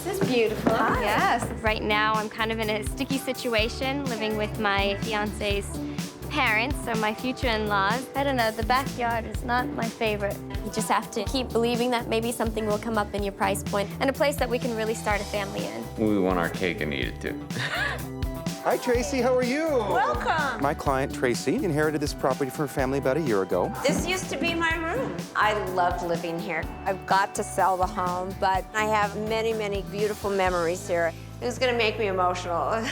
This is beautiful. Hi. Yes. Right now, I'm kind of in a sticky situation, living with my fiance's parents, so my future in-laws. I don't know, the backyard is not my favorite. You just have to keep believing that maybe something will come up in your price point and a place that we can really start a family in. We want our cake and eat it too. Hi, Tracy. How are you? Welcome. My client, Tracy, inherited this property from her family about a year ago. This used to be my room. I love living here. I've got to sell the home, but I have many, many beautiful memories here. It's going to make me emotional.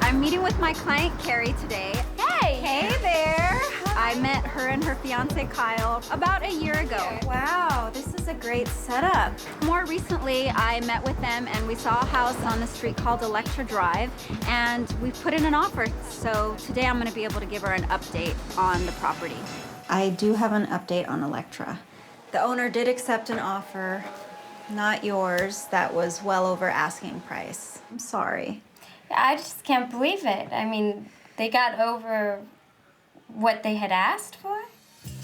I'm meeting with my client, Carrie, today. Hey! Hey there! I met her and her fiance, Kyle, about a year ago. Wow, this is a great setup. More recently, I met with them and we saw a house on the street called Electra Drive, and we put in an offer. So today I'm gonna be able to give her an update on the property. I do have an update on Electra. The owner did accept an offer, not yours, that was well over asking price. I'm sorry. I just can't believe it. I mean, they got over what they had asked for.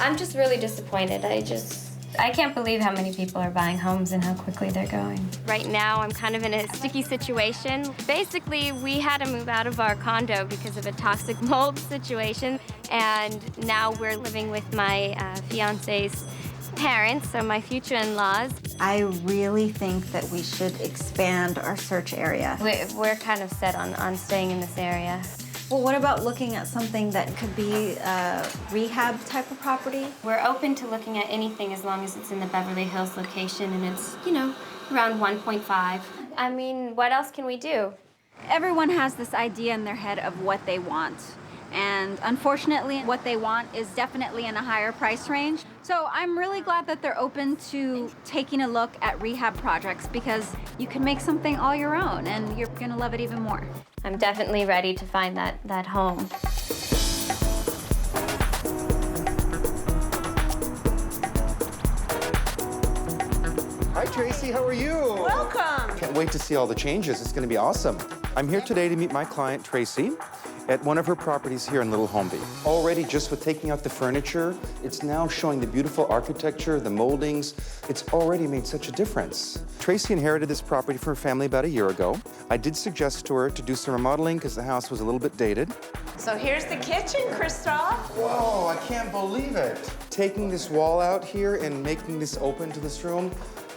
I'm just really disappointed. I can't believe how many people are buying homes and how quickly they're going. Right now, I'm kind of in a sticky situation. Basically, we had to move out of our condo because of a toxic mold situation, and now we're living with my fiance's parents, so my future in-laws. I really think that we should expand our search area. We're kind of set on staying in this area. Well, what about looking at something that could be a rehab type of property? We're open to looking at anything as long as it's in the Beverly Hills location and it's, you know, around 1.5. I mean, what else can we do? Everyone has this idea in their head of what they want. And unfortunately, what they want is definitely in a higher price range. So I'm really glad that they're open to taking a look at rehab projects because you can make something all your own and you're gonna love it even more. I'm definitely ready to find that home. Hi, Tracy. How are you? Welcome. Can't wait to see all the changes. It's going to be awesome. I'm here today to meet my client, Tracy, at one of her properties here in Little Holmby. Already, just with taking out the furniture, it's now showing the beautiful architecture, the moldings. It's already made such a difference. Tracy inherited this property from her family about a year ago. I did suggest to her to do some remodeling because the house was a little bit dated. So here's the kitchen, Christophe. Whoa, I can't believe it. Taking this wall out here and making this open to this room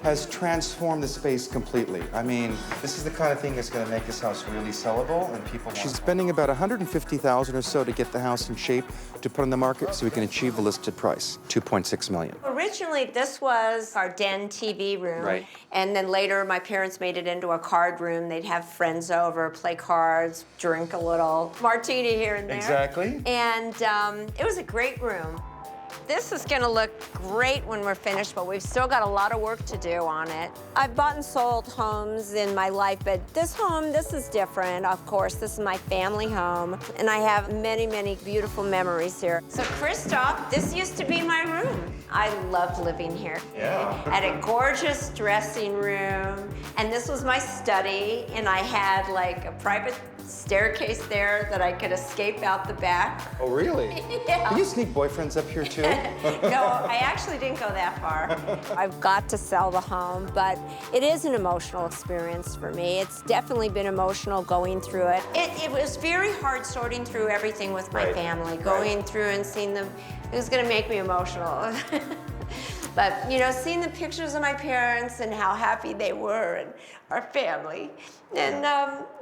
has transformed the space completely. I mean, this is the kind of thing that's gonna make this house really sellable and people want. She's spending about $150,000 or so to get the house in shape to put on the market so we can achieve the listed price, $2.6 million. Originally, this was our den TV room. Right. And then later, my parents made it into a card room. They'd have friends over, play cards, drink a little martini here and there. Exactly. And it was a great room. This is gonna look great when we're finished, but we've still got a lot of work to do on it. I've bought and sold homes in my life, but this home, this is different. Of course, this is my family home, and I have many, many beautiful memories here. So Christophe, this used to be my room. I loved living here. Yeah. I had a gorgeous dressing room, and this was my study, and I had like a private staircase there that I could escape out the back. Oh, really? Yeah. Can you sneak boyfriends up here too? No, I actually didn't go that far. I've got to sell the home, but it is an emotional experience for me. It's definitely been emotional going through it. It was very hard sorting through everything with my family, going through and seeing them. It was gonna make me emotional. But, you know, seeing the pictures of my parents and how happy they were and our family. And,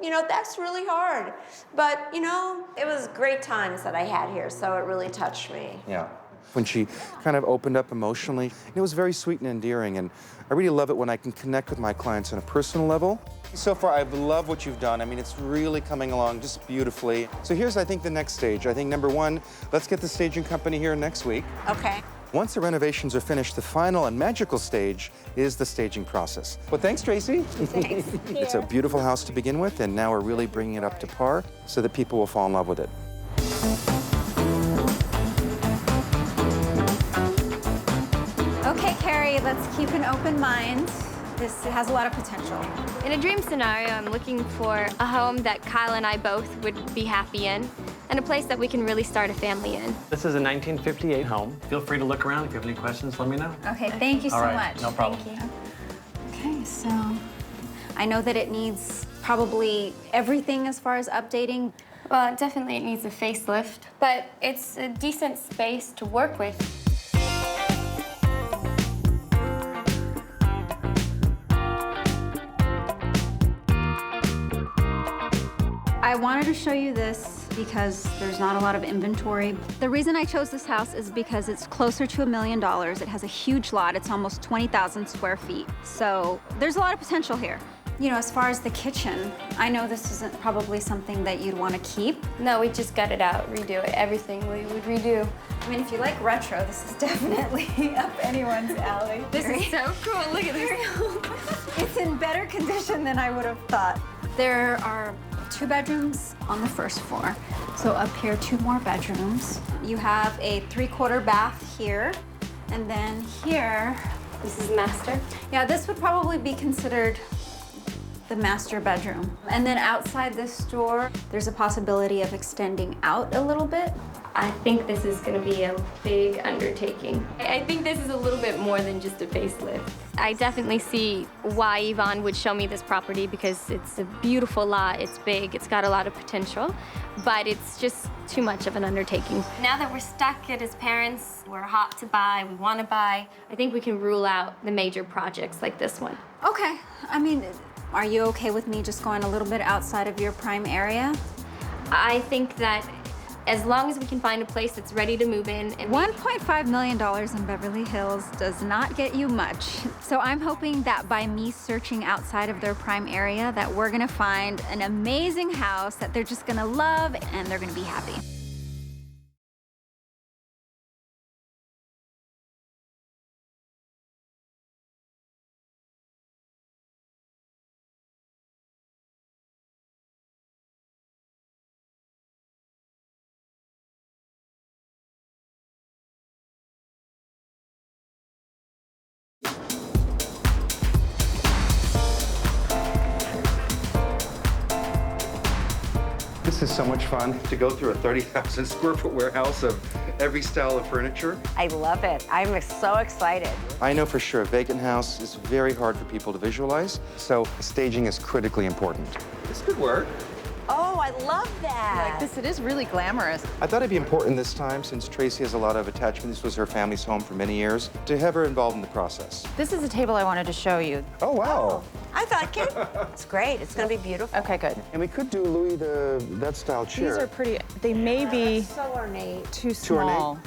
you know, that's really hard. But, you know, it was great times that I had here, so it really touched me. Yeah. When she kind of opened up emotionally, it was very sweet and endearing, and I really love it when I can connect with my clients on a personal level. So far, I've loved what you've done. I mean, it's really coming along just beautifully. So here's, I think, the next stage. I think, number one, let's get the staging company here next week. Okay. Once the renovations are finished, the final and magical stage is the staging process. Well, thanks, Tracy. Thanks. It's a beautiful house to begin with, and now we're really bringing it up to par so that people will fall in love with it. Okay, Carrie, let's keep an open mind. This has a lot of potential. In a dream scenario, I'm looking for a home that Kyle and I both would be happy in, and a place that we can really start a family in. This is a 1958 home. Feel free to look around. If you have any questions, let me know. Okay, thank you so All right, much. no problem. Thank you. Okay, so I know that it needs probably everything as far as updating. Well, definitely it needs a facelift, but it's a decent space to work with. I wanted to show you this because there's not a lot of inventory. The reason I chose this house is because it's closer to $1 million. It has a huge lot. It's almost 20,000 square feet. So there's a lot of potential here. You know, as far as the kitchen, I know this isn't probably something that you'd want to keep. No, we just gut it out, redo it. Everything we would redo. I mean, if you like retro, this is definitely up anyone's alley. This is so cool. Look at this. It's in better condition than I would have thought. There are 2 bedrooms on the first floor. So up here, 2 more bedrooms. You have a 3/4 bath here. And then here, This is master. yeah, this would probably be considered the master bedroom. And then outside this door, there's a possibility of extending out a little bit. I think this is going to be a big undertaking. I think this is a little bit more than just a facelift. I definitely see why Yvonne would show me this property because it's a beautiful lot, it's big, it's got a lot of potential, but it's just too much of an undertaking. Now that we're stuck at his parents, we're hot to buy, we want to buy, I think we can rule out the major projects like this one. Okay, I mean, are you okay with me just going a little bit outside of your prime area? I think that as long as we can find a place that's ready to move in. And $1.5 million in Beverly Hills does not get you much. So I'm hoping that by me searching outside of their prime area that we're gonna find an amazing house that they're just gonna love and they're gonna be happy. This is so much fun to go through a 30,000 square foot warehouse of every style of furniture. I love it. I'm so excited. I know for sure a vacant house is very hard for people to visualize, so staging is critically important. This could work. Oh, I love that. Like this, it is really glamorous. I thought it'd be important this time, since Tracy has a lot of attachment, this was her family's home for many years, to have her involved in the process. This is a table I wanted to show you. Oh, wow. I thought it's great. It's going to be beautiful. Okay, good. And we could do Louis that style chair. These are pretty, they may be So ornate. too Too ornate? small.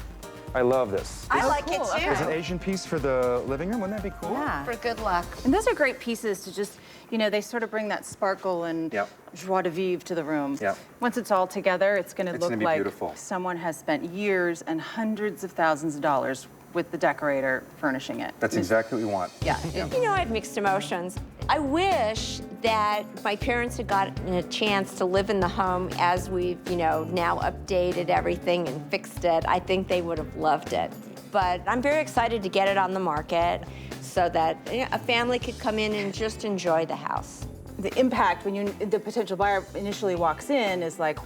I love this. I like cool. it too. As an Asian piece for the living room, wouldn't that be cool? Yeah. For good luck. And those are great pieces to just, you know, they sort of bring that sparkle and Yep. joie de vivre to the room. Yep. Once it's all together, it's going to It's look gonna be like beautiful. someone has spent years and hundreds of thousands of dollars with the decorator furnishing it. That's exactly what we want. Yeah. You know, I have mixed emotions. I wish that my parents had gotten a chance to live in the home as we've, you know, now updated everything and fixed it. I think they would have loved it. But I'm very excited to get it on the market so that a family could come in and just enjoy the house. The impact when the potential buyer initially walks in is like,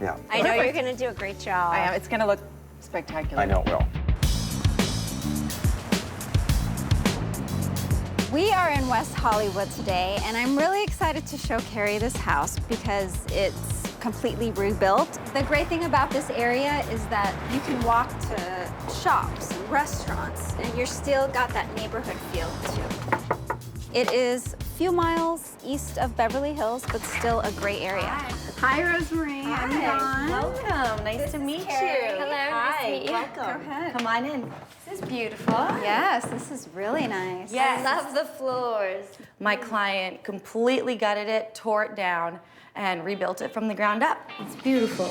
Yeah. I know you're going to do a great job. it's going to look spectacular. I know it will. We are in West Hollywood today, and I'm really excited to show Carrie this house because it's completely rebuilt. The great thing about this area is that you can walk to shops and restaurants, and you're still got that neighborhood feel too. It is a few miles east of Beverly Hills, but still a great area. Hi, Rosemary. I'm Yvonne. Welcome. Nice to meet you. Hello, nice to meet you. Welcome. Go ahead. Come on in. This is beautiful. Yes, this is really nice. I love the floors. My client completely gutted it, tore it down, and rebuilt it from the ground up. It's beautiful.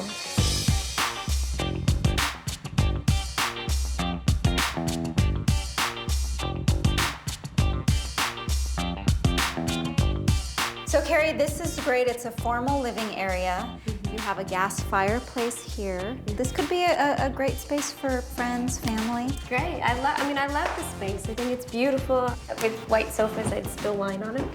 Carrie, this is great. It's a formal living area. You have a gas fireplace here. This could be a great space for friends, family. Great. I love the space. I think it's beautiful. With white sofas, I'd spill wine on it.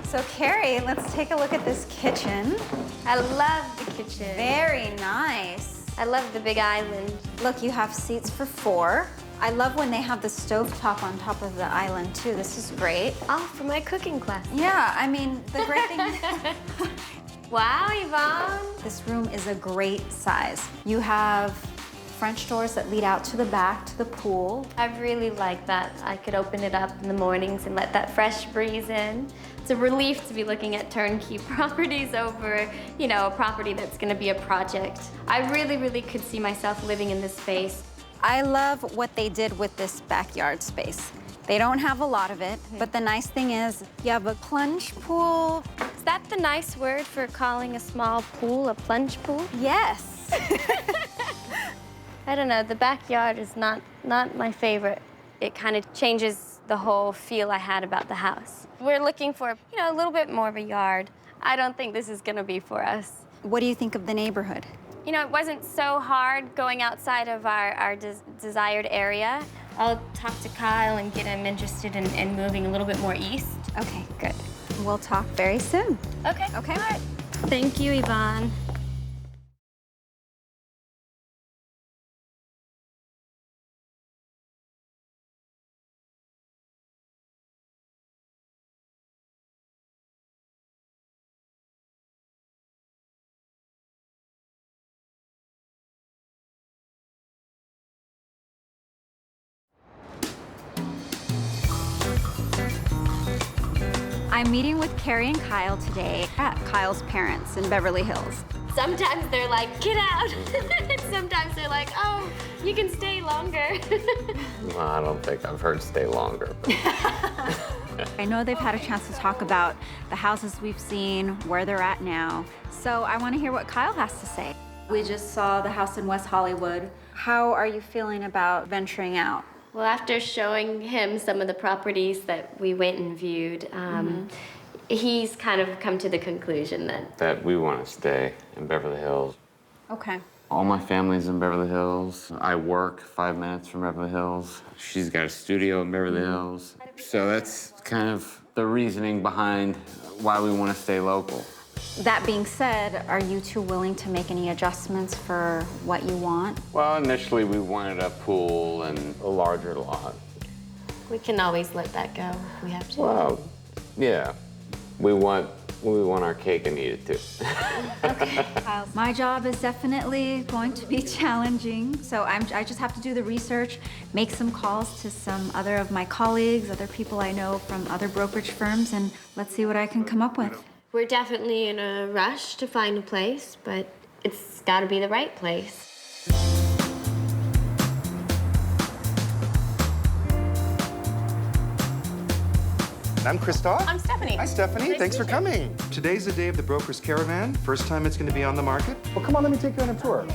So Carrie, let's take a look at this kitchen. I love the kitchen. Very nice. I love the big island. Look, you have seats for 4. I love when they have the stovetop on top of the island too. This is great. Oh, for my cooking class. Yeah, I mean, the great thing. Wow, Yvonne. This room is a great size. You have French doors that lead out to the back, to the pool. I really like that. I could open it up in the mornings and let that fresh breeze in. It's a relief to be looking at turnkey properties over, you know, a property that's gonna be a project. I really, really could see myself living in this space. I love what they did with this backyard space. They don't have a lot of it, but the nice thing is you have a plunge pool. Is that the nice word for calling a small pool a plunge pool? Yes. I don't know, the backyard is not my favorite. It kind of changes the whole feel I had about the house. We're looking for, you know, a little bit more of a yard. I don't think this is gonna be for us. What do you think of the neighborhood? You know, it wasn't so hard going outside of our desired area. I'll talk to Kyle and get him interested in moving a little bit more east. Okay, good. We'll talk very soon. Okay. Okay. All right. Thank you, Yvonne. I'm meeting with Carrie and Kyle today at Kyle's parents in Beverly Hills. Sometimes they're like, get out. Sometimes they're like, oh, you can stay longer. Well, I don't think I've heard stay longer. I know they've had a chance to talk about the houses we've seen, where they're at now. So I want to hear what Kyle has to say. We just saw the house in West Hollywood. How are you feeling about venturing out? Well, after showing him some of the properties that we went and viewed, he's kind of come to the conclusion that we want to stay in Beverly Hills. Okay. All my family's in Beverly Hills. I work 5 minutes from Beverly Hills. She's got a studio in Beverly Hills. So that's kind of the reasoning behind why we want to stay local. That being said, are you two willing to make any adjustments for what you want? Well, initially we wanted a pool and a larger lot. we can always let that go if we have to. Well, yeah. We want our cake and eat it too. Okay. My job is definitely going to be challenging, so I just have to do the research, make some calls to some other of my colleagues, other people I know from other brokerage firms, and let's see what I can come up with. We're definitely in a rush to find a place, but it's got to be the right place. I'm Christophe. I'm Stephanie. Hi, Stephanie. Nice Thanks to for meet you. coming. Today's the day of the broker's caravan. First time it's going to be on the market. Well, come on, let me take you on a tour.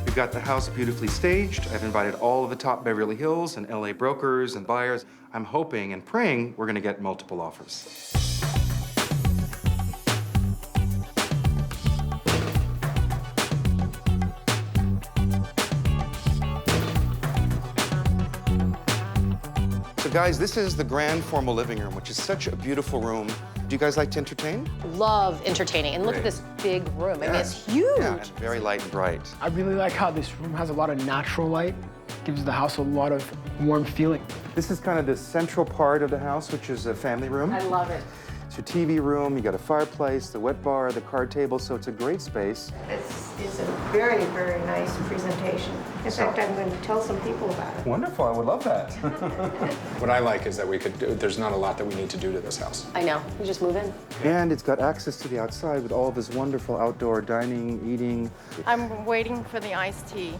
We've got the house beautifully staged. I've invited all of the top Beverly Hills and LA brokers and buyers. I'm hoping and praying we're going to get multiple offers. So guys, this is the grand formal living room, which is such a beautiful room. Do you guys like to entertain? Love entertaining. And look at this big room. I mean, it's huge. Yeah, and very light and bright. I really like how this room has a lot of natural light. Gives the house a lot of warm feeling. This is kind of the central part of the house, which is a family room. I love it. It's your TV room, you got a fireplace, the wet bar, the card table, so it's a great space. This is a very, very nice presentation. In fact, I'm going to tell some people about it. Wonderful, I would love that. What I like is that there's not a lot that we need to do to this house. I know. You just move in. And it's got access to the outside with all of this wonderful outdoor dining, eating. I'm waiting for the iced tea.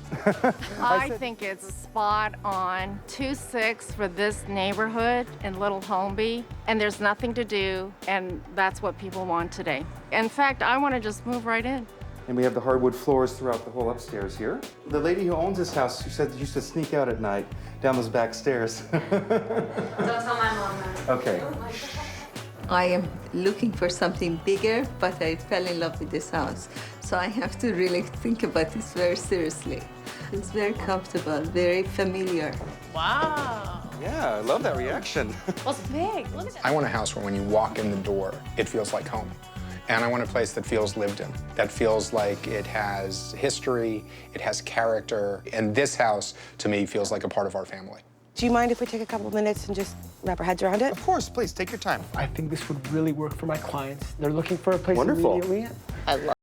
I think it's spot on. 2.6 for this neighborhood in Little Holmby, and there's nothing to do, and that's what people want today. In fact, I want to just move right in. And we have the hardwood floors throughout the whole upstairs here. The lady who owns this house, she said she used to sneak out at night down those back stairs. Don't tell my mom that. Okay. I am looking for something bigger, but I fell in love with this house. So I have to really think about this very seriously. It's very comfortable, very familiar. Wow. Yeah, I love that reaction. Well, it's big. Look at that. I want a house where when you walk in the door, it feels like home. And I want a place that feels lived in, that feels like it has history, it has character. And this house, to me, feels like a part of our family. Do you mind if we take a couple minutes and just wrap our heads around it? Of course, please, take your time. I think this would really work for my clients. They're looking for a place Wonderful. immediately. I love